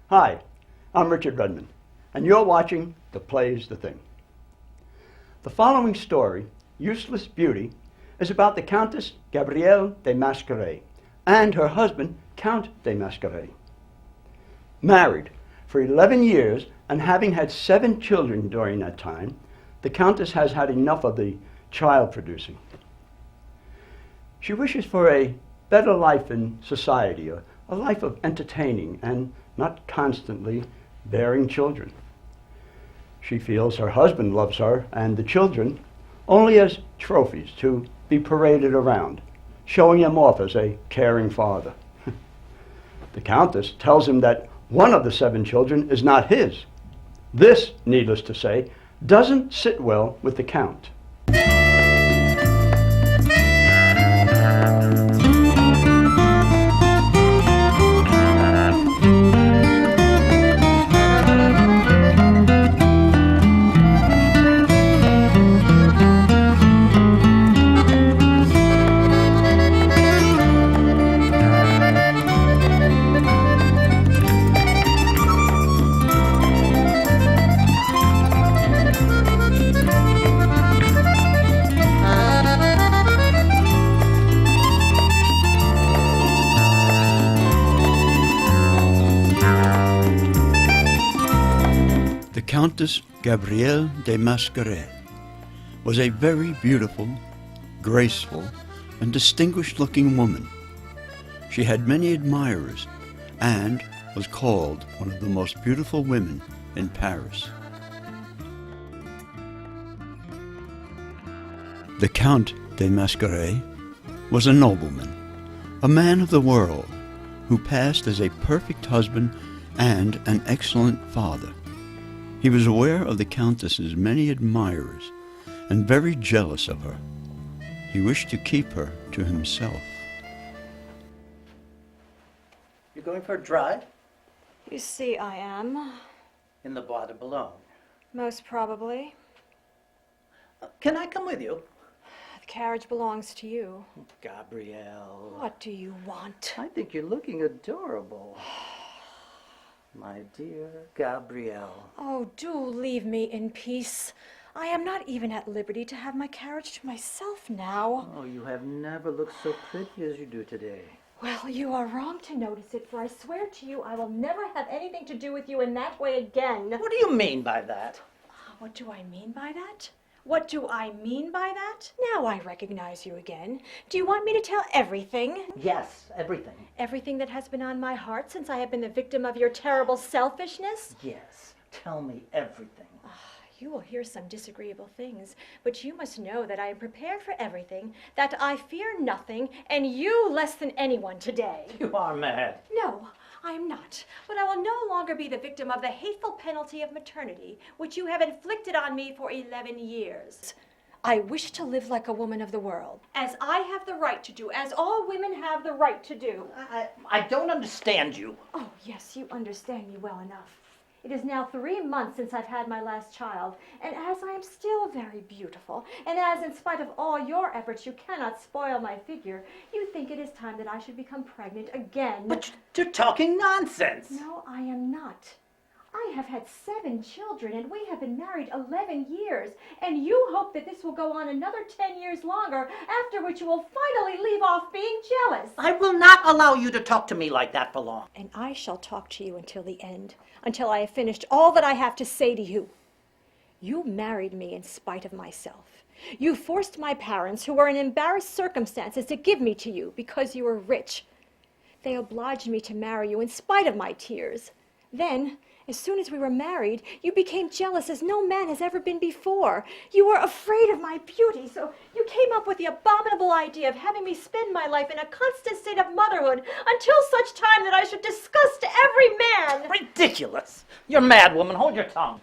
Hi, I'm Richard Redmond, and you're watching The Play's the Thing. The following story, Useless Beauty, is about the Countess Gabrielle de Mascaret and her husband, Count de Mascaret. Married for 11 years and having had 7 children during that time, the Countess has had enough of the child producing. She wishes for a better life in society, a life of entertaining and not constantly bearing children. She feels her husband loves her and the children only as trophies to be paraded around, showing him off as a caring father. The Countess tells him that one of the 7 children is not his. This, needless to say, doesn't sit well with the Count. The Countess Gabrielle de Mascaret was a very beautiful, graceful, and distinguished-looking woman. She had many admirers and was called one of the most beautiful women in Paris. The Count de Mascaret was a nobleman, a man of the world, who passed as a perfect husband and an excellent father. He was aware of the Countess's many admirers and very jealous of her. He wished to keep her to himself. You going for a drive? You see, I am. In the Bois de Boulogne. Most probably. Can I come with you? The carriage belongs to you. Gabrielle. What do you want? I think you're looking adorable. My dear Gabrielle. Oh, do leave me in peace. I am not even at liberty to have my carriage to myself now. Oh, you have never looked so pretty as you do today. Well, you are wrong to notice it, for I swear to you I will never have anything to do with you in that way again. What do you mean by that? What do I mean by that? What do I mean by that? Now I recognize you again. Do you want me to tell everything? Yes, everything. Everything that has been on my heart since I have been the victim of your terrible selfishness? Yes, tell me everything. You will hear some disagreeable things, but you must know that I am prepared for everything, that I fear nothing, and you less than anyone today. You are mad. No, I am not, but I will no longer be the victim of the hateful penalty of maternity, which you have inflicted on me for 11 years. I wish to live like a woman of the world, as I have the right to do, as all women have the right to do. I don't understand you. Oh, yes, you understand me well enough. It is now 3 months since I've had my last child, and as I am still very beautiful, and as in spite of all your efforts you cannot spoil my figure, you think it is time that I should become pregnant again. But you're talking nonsense. No, I am not. I have had 7 children, and we have been married 11 years, and you hope that this will go on another 10 years longer, after which you will finally leave off being jealous. I will not allow you to talk to me like that for long. And I shall talk to you until the end, until I have finished all that I have to say to you. You married me in spite of myself. You forced my parents, who were in embarrassed circumstances, to give me to you because you were rich. They obliged me to marry you in spite of my tears. Then, as soon as we were married, you became jealous as no man has ever been before. You were afraid of my beauty, so you came up with the abominable idea of having me spend my life in a constant state of motherhood until such time that I should disgust every man. Ridiculous! You're mad, woman. Hold your tongue.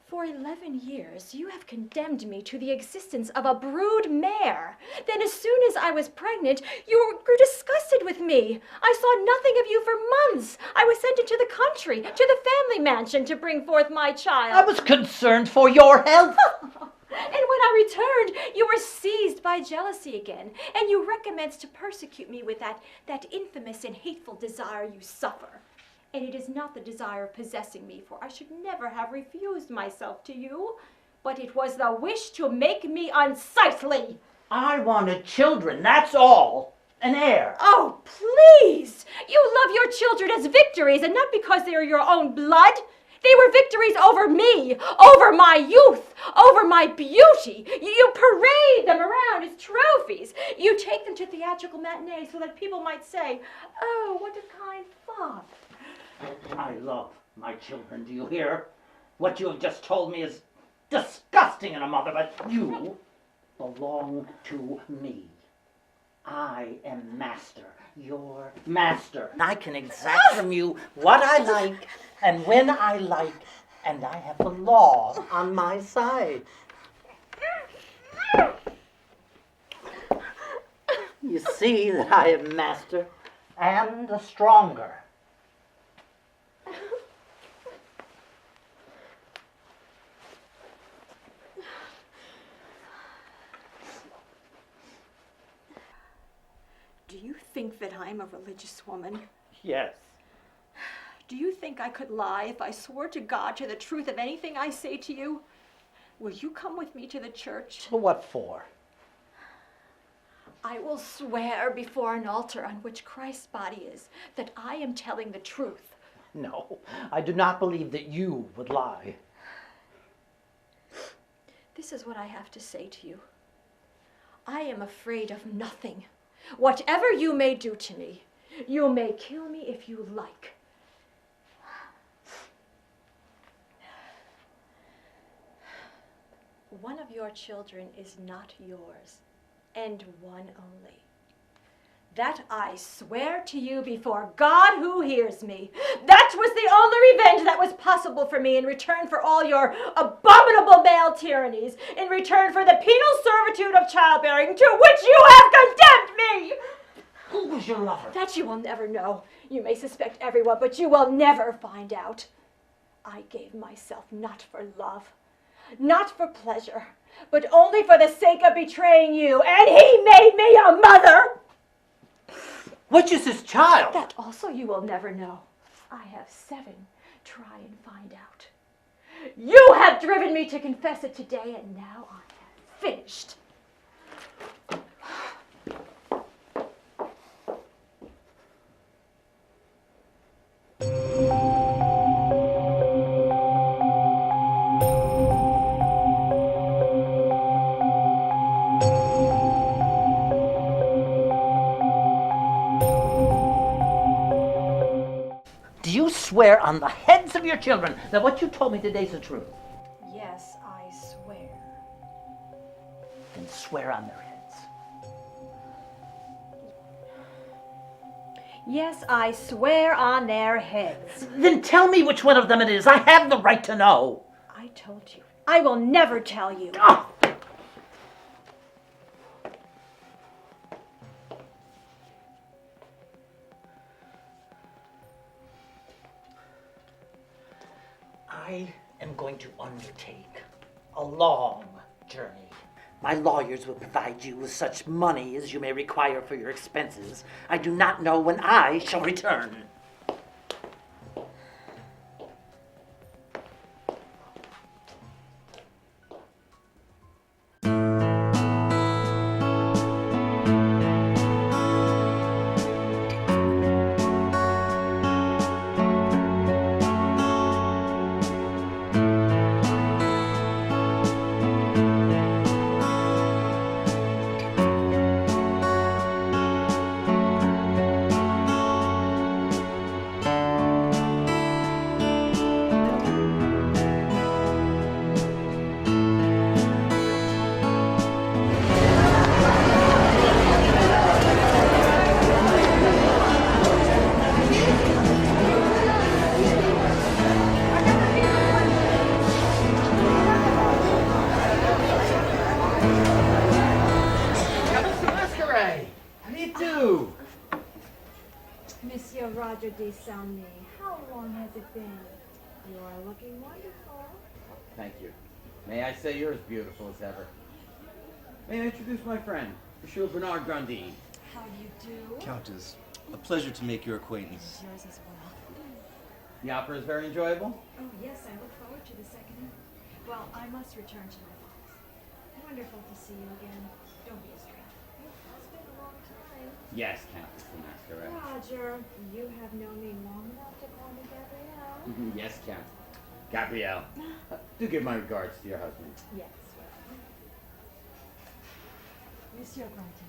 For 11 years, you have condemned me to the existence of a brood mare. Then as soon as I was pregnant, you grew disgusted with me. I saw nothing of you for months. I was sent into the country, to the family mansion, to bring forth my child. I was concerned for your health. And when I returned, you were seized by jealousy again, and you recommenced to persecute me with that infamous and hateful desire you suffer. And it is not the desire of possessing me, for I should never have refused myself to you, but it was the wish to make me unsightly. I wanted children, that's all. An heir. Oh, please! You love your children as victories, and not because they are your own blood. They were victories over me, over my youth, over my beauty. You parade them around as trophies. You take them to theatrical matinees so that people might say, oh, what a kind father. I love my children, do you hear? What you have just told me is disgusting in a mother, but you belong to me. I am master, your master. I can exact from you what I like and when I like, and I have the law on my side. You see that I am master and the stronger. Do you think that I'm a religious woman? Yes. Do you think I could lie if I swore to God to the truth of anything I say to you? Will you come with me to the church? So what for? I will swear before an altar on which Christ's body is that I am telling the truth. No, I do not believe that you would lie. This is what I have to say to you. I am afraid of nothing. Whatever you may do to me, you may kill me if you like. One of your children is not yours, and one only. That I swear to you before God who hears me. That was the only revenge that was possible for me in return for all your abominable male tyrannies, in return for the penal servitude of childbearing to which you have condemned me. Who was your lover? That you will never know. You may suspect everyone, but you will never find out. I gave myself not for love, not for pleasure, but only for the sake of betraying you, and he made me a mother. Which is his child? That also you will never know. I have 7. Try and find out. You have driven me to confess it today, and now I have finished. Do you swear on the heads of your children that what you told me today is the truth? Yes, I swear. Then swear on their heads. Yes, I swear on their heads. Then tell me which one of them it is. I have the right to know. I told you. I will never tell you. Oh! I am going to undertake a long journey. My lawyers will provide you with such money as you may require for your expenses. I do not know when I shall return. Monsieur Roger de Saulnier, how long has it been? You are looking wonderful. Thank you. May I say you're as beautiful as ever. May I introduce my friend, Monsieur Bernard Grandin. How do you do? Countess, a pleasure to make your acquaintance. Yours as well. The opera is very enjoyable? Oh, yes, I look forward to the second act. Well, I must return to my box. Wonderful to see you again. Don't be a stranger. It's been a long time. Yes, Countess the Masquerade. Roger, you have known me long enough to call me Gabrielle. Yes, Count. Gabrielle. Do give my regards to your husband. Yes, well. Monsieur Granton.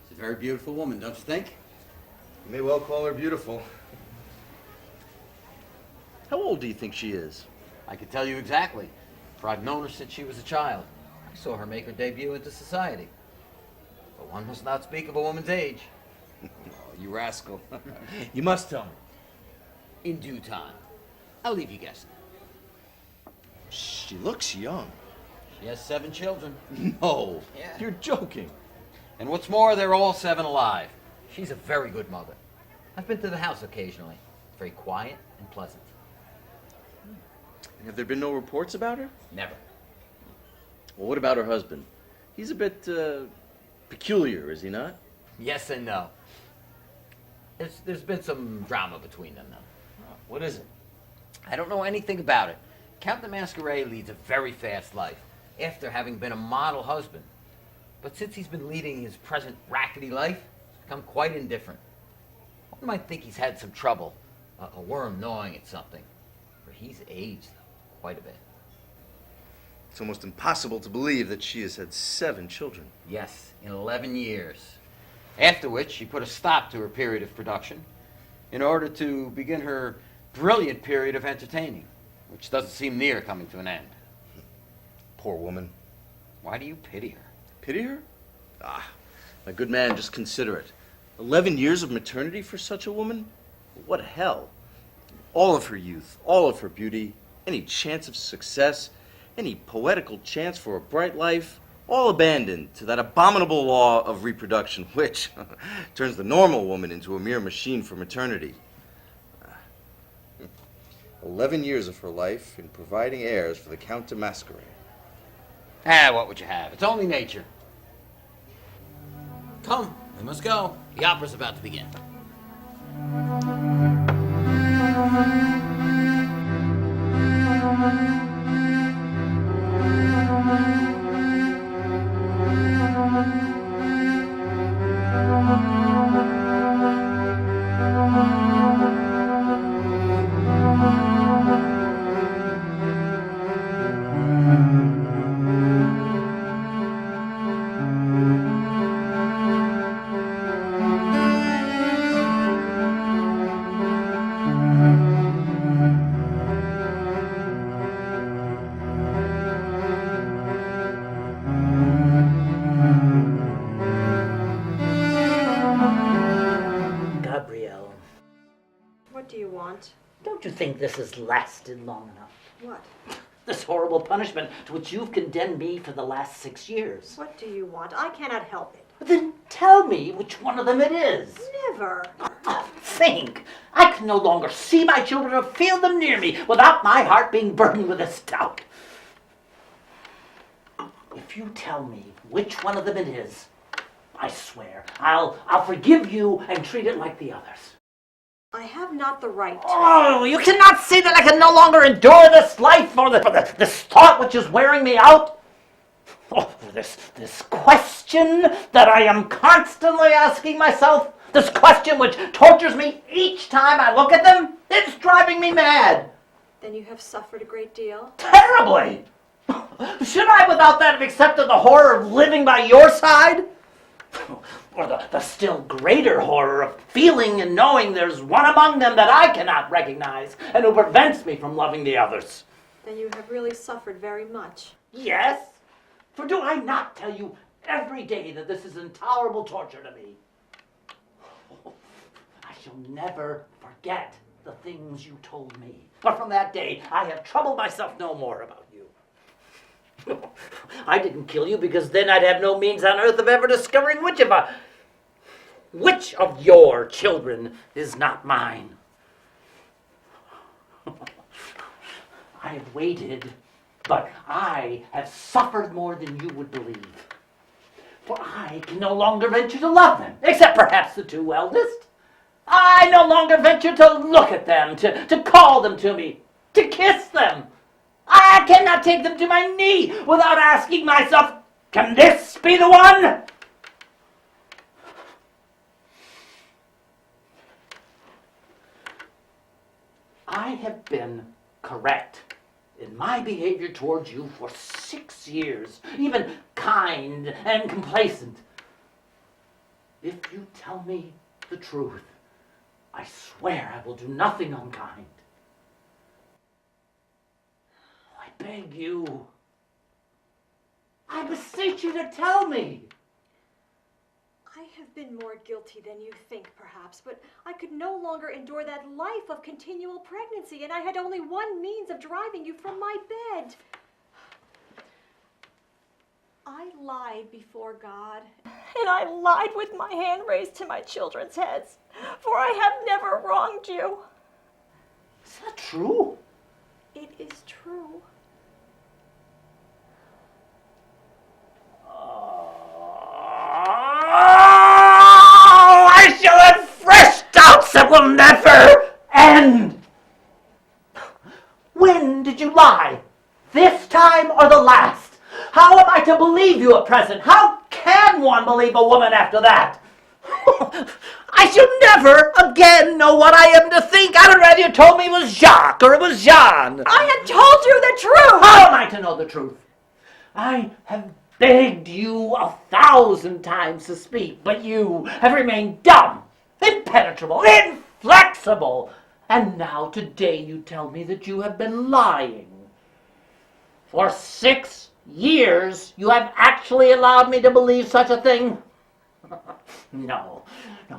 She's a very beautiful woman, don't you think? You may well call her beautiful. How old do you think she is? I can tell you exactly, for I've known her since she was a child. I saw her make her debut into society. But one must not speak of a woman's age. Oh, you rascal. You must tell me. In due time. I'll leave you guessing. She looks young. She has 7 children. No, Yeah. you're joking. And what's more, they're all 7 alive. She's a very good mother. I've been to the house occasionally. Very quiet and pleasant. Have there been no reports about her? Never. Well, what about her husband? He's a bit, peculiar, is he not? Yes and no. There's been some drama between them, though. What is it? I don't know anything about it. Count the Masquerade leads a very fast life, after having been a model husband. But since he's been leading his present rackety life, he's become quite indifferent. One might think he's had some trouble, a worm gnawing at something. For he's aged quite a bit. It's almost impossible to believe that she has had 7 children. Yes, in 11 years. After which she put a stop to her period of production in order to begin her brilliant period of entertaining, which doesn't seem near coming to an end. Poor woman. Why do you pity her? Pity her? Ah, my good man, just consider it. 11 years of maternity for such a woman? What hell. All of her youth, all of her beauty, any chance of success, any poetical chance for a bright life, all abandoned to that abominable law of reproduction which turns the normal woman into a mere machine for maternity. 11 years of her life in providing heirs for the Count de Masquerade. Ah, what would you have? It's only nature. Come, we must go. The opera's about to begin. Gabrielle, What do you want? don't you think this has lasted long enough? What? This horrible punishment to which you've condemned me for the last 6 years. What do you want? I cannot help it. Then tell me which one of them it is. Never. Oh, think! I can no longer see my children or feel them near me without my heart being burdened with this doubt. If you tell me which one of them it is, I swear I'll forgive you and treat it like the others. I have not the right to. Oh, you cannot see that I can no longer endure this life for this thought which is wearing me out? Oh, this question that I am constantly asking myself, this question which tortures me each time I look at them, it's driving me mad. Then you have suffered a great deal. Terribly! Should I without that have accepted the horror of living by your side? Or the still greater horror of feeling and knowing there's one among them that I cannot recognize and who prevents me from loving the others? Then you have really suffered very much. Yes? For do I not tell you every day that this is intolerable torture to me? I shall never forget the things you told me. But from that day, I have troubled myself no more about you. I didn't kill you because then I'd have no means on earth of ever discovering which of your children is not mine. I have waited, but I have suffered more than you would believe. For I can no longer venture to love them, except perhaps the two eldest. I no longer venture to look at them, to call them to me, to kiss them. I cannot take them to my knee without asking myself, can this be the one? I have been correct in my behavior towards you for 6 years, even kind and complacent. If you tell me the truth, I swear I will do nothing unkind. I beg you. I beseech you to tell me. I have been more guilty than you think, perhaps, but I could no longer endure that life of continual pregnancy, and I had only one means of driving you from my bed. I lied before God, and I lied with my hand raised to my children's heads, for I have never wronged you. Is that true? It is true. I shall have fresh doubts that will never end. When did you lie? This time or the last? How am I to believe you at present? How can one believe a woman after that? I shall never again know what I am to think. I would rather you told me it was Jacques or it was Jean. I have told you the truth. How am I to know the truth? I have begged you 1,000 times to speak, but you have remained dumb, impenetrable, inflexible. And now today you tell me that you have been lying. For 6 years you have actually allowed me to believe such a thing? No,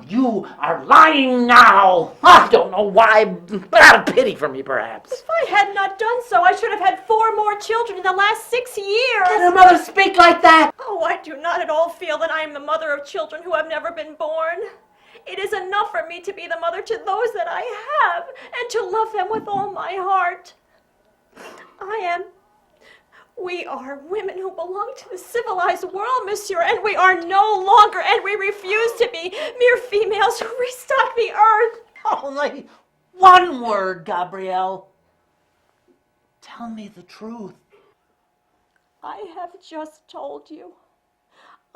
you are lying now. I don't know why, but out of pity for me, perhaps. If I had not done so, I should have had 4 more children in the last 6 years. Can a mother speak like that? Oh, I do not at all feel that I am the mother of children who have never been born. It is enough for me to be the mother to those that I have, and to love them with all my heart. We are women who belong to the civilized world, monsieur, and we are no longer, and we refuse to be mere females who restock the earth. Only one word, Gabrielle. Tell me the truth. I have just told you.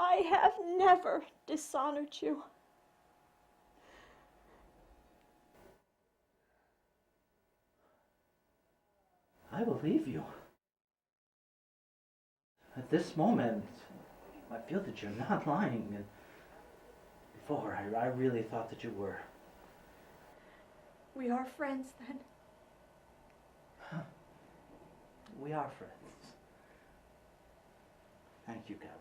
I have never dishonored you. I believe you. At this moment, I feel that you're not lying. Before, I really thought that you were. We are friends, then. We are friends. Thank you, Gabrielle.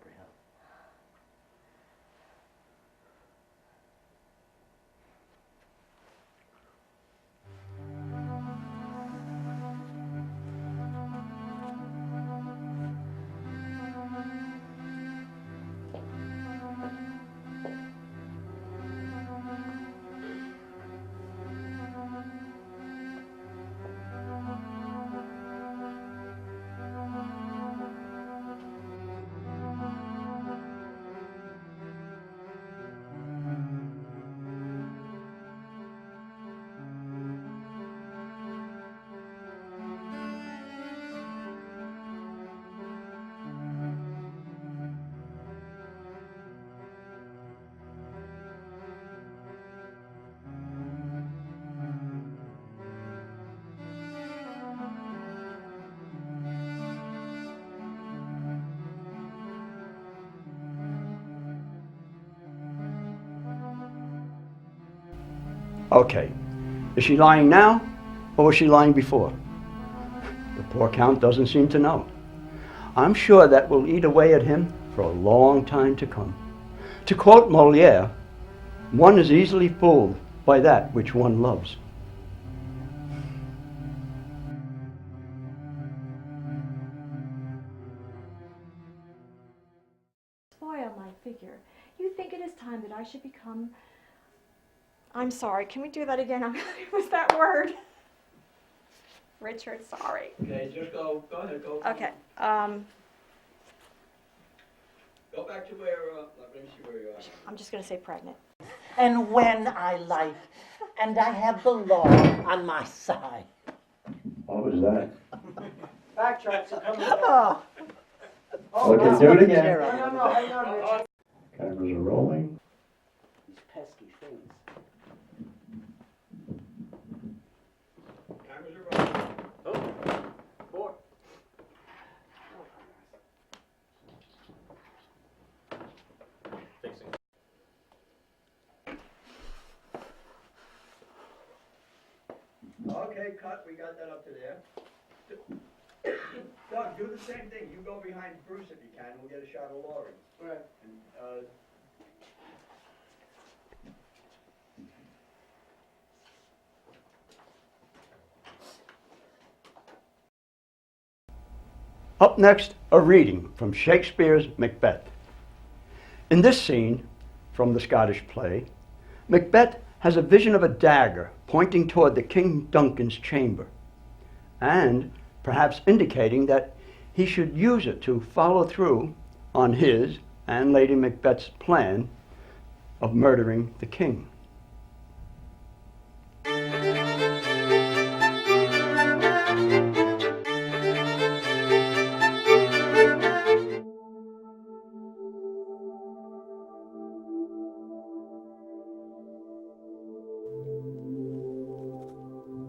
Okay, is she lying now, or was she lying before? The poor Count doesn't seem to know. I'm sure that will eat away at him for a long time to come. To quote Molière, one is easily fooled by that which one loves. Spoil my figure. You think it is time that I should become... I'm sorry, can we do that again? What was that word? Richard, sorry. Okay, just go ahead, go. Okay, Go back to where, let me see where you are. I'm just going to say pregnant. And when I like, and I have the law on my side. What was that? Backtracks are coming back. Okay, do it again. No, hang on, Richard. Cameras are rolling. These pesky things. Cameras are rolling. Oh, 4. Okay, cut. We got that up to there. Doug, do the same thing. You go behind Bruce if you can, and we'll get a shot of Laurie. Right. And, Up next, a reading from Shakespeare's Macbeth. In this scene from the Scottish play, Macbeth has a vision of a dagger pointing toward the King Duncan's chamber, and perhaps indicating that he should use it to follow through on his and Lady Macbeth's plan of murdering the king.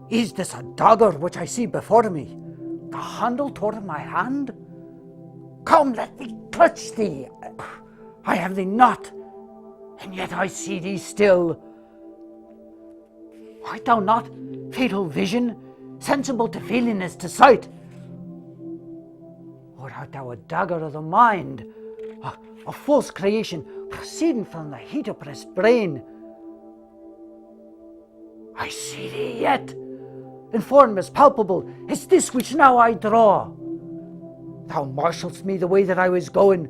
Is this a dagger which I see before me? The handle toward my hand? Come, let me clutch thee. I have thee not, and yet I see thee still. Art thou not, fatal vision, sensible to feeling as to sight? Or art thou a dagger of the mind, a false creation proceeding from the heat oppressed brain? I see thee yet, in form as palpable as this which now I draw. Thou marshalst me the way that I was going,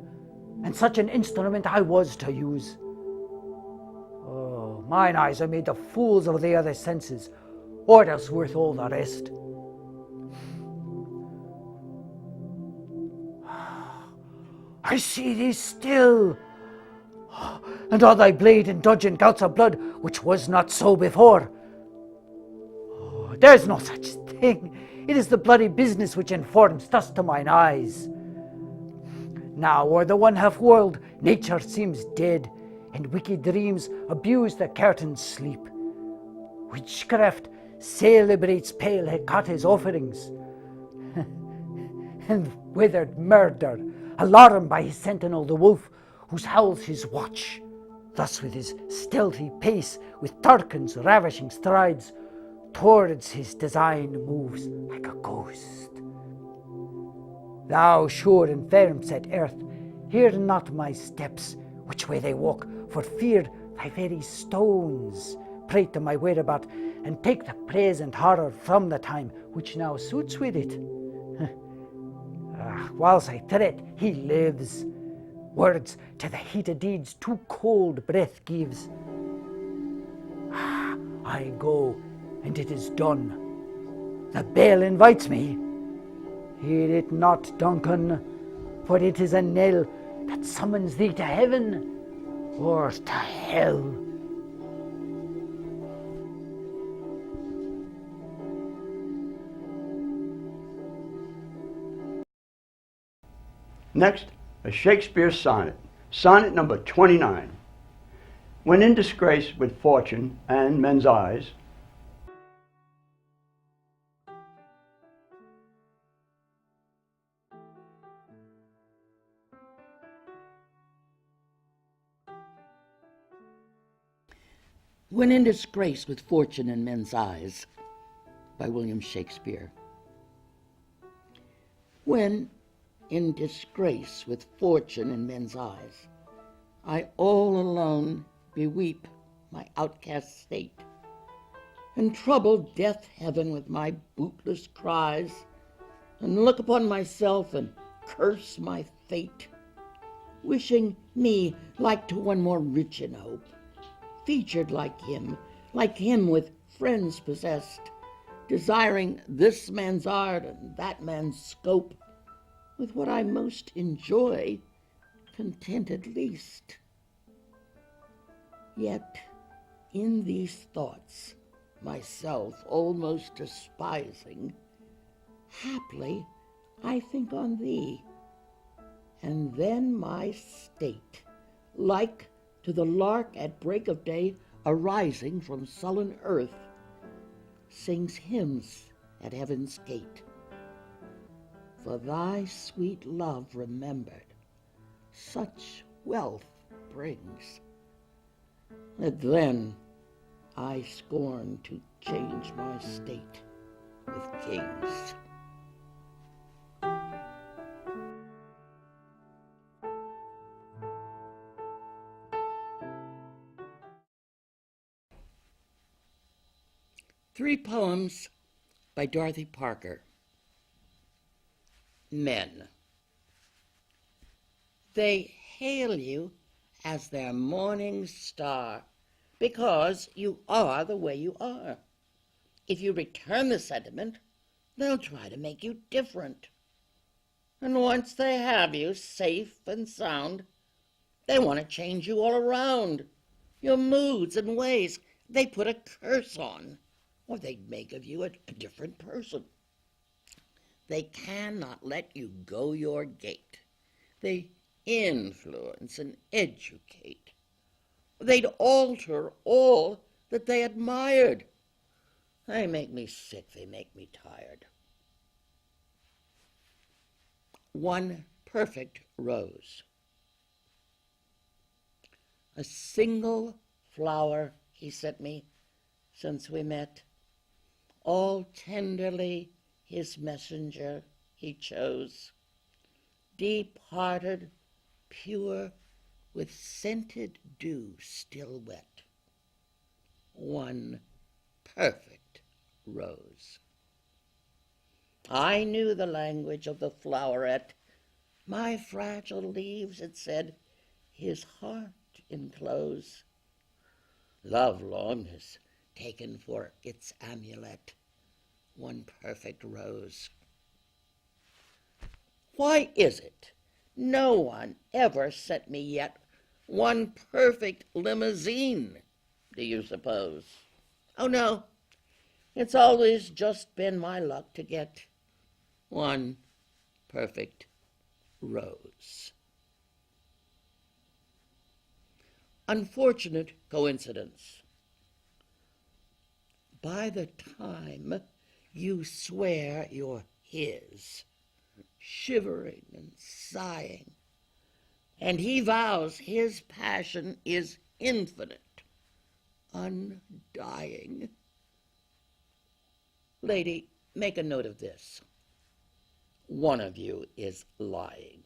and such an instrument I was to use. Oh, mine eyes are made the fools of the other senses, or else worth all the rest. I see thee still, and all thy blade indulgent gouts of blood, which was not so before. There's no such thing. It is the bloody business which informs thus to mine eyes. Now, o'er the one half world, nature seems dead, and wicked dreams abuse the curtain's sleep. Witchcraft celebrates pale Hecate's offerings, and withered murder, alarmed by his sentinel the wolf, whose howls his watch. Thus with his stealthy pace, with Tarquin's ravishing strides, towards his design moves like a ghost. Thou sure and firm set earth, hear not my steps, which way they walk, for fear thy very stones pray to my whereabout, and take the present horror from the time which now suits with it. Whilst I tread, he lives. Words to the heated deeds too cold breath gives. I go, and it is done. The bell invites me. Hear it not, Duncan, for it is a knell that summons thee to heaven or to hell. Next, a Shakespeare sonnet, sonnet number 29. When in disgrace with fortune and men's eyes, When in Disgrace with Fortune in Men's Eyes, by William Shakespeare. When in disgrace with fortune in men's eyes, I all alone beweep my outcast state, and trouble death heaven with my bootless cries, and look upon myself and curse my fate, wishing me like to one more rich in hope, featured like him with friends possessed, desiring this man's art and that man's scope, with what I most enjoy, content at least. Yet in these thoughts, myself almost despising, haply I think on thee, and then my state, like to the lark at break of day arising from sullen earth, sings hymns at heaven's gate. For thy sweet love remembered such wealth brings, that then I scorn to change my state with kings. Three poems by Dorothy Parker. Men. They hail you as their morning star because you are the way you are. If you return the sentiment, they'll try to make you different. And once they have you safe and sound, they want to change you all around. Your moods and ways they put a curse on, or they'd make of you a different person. They cannot let you go your gait. They influence and educate. They'd alter all that they admired. They make me sick, they make me tired. One perfect rose. A single flower he sent me since we met. All tenderly his messenger he chose, deep-hearted, pure, with scented dew still wet. One perfect rose. I knew the language of the floweret. My fragile leaves, it said, his heart enclose. Love long has taken for its amulet one perfect rose. Why is it no one ever sent me yet one perfect limousine, do you suppose? Oh, no, it's always just been my luck to get one perfect rose. Unfortunate coincidence. By the time you swear you're his, shivering and sighing, and he vows his passion is infinite, undying. Lady, make a note of this. One of you is lying.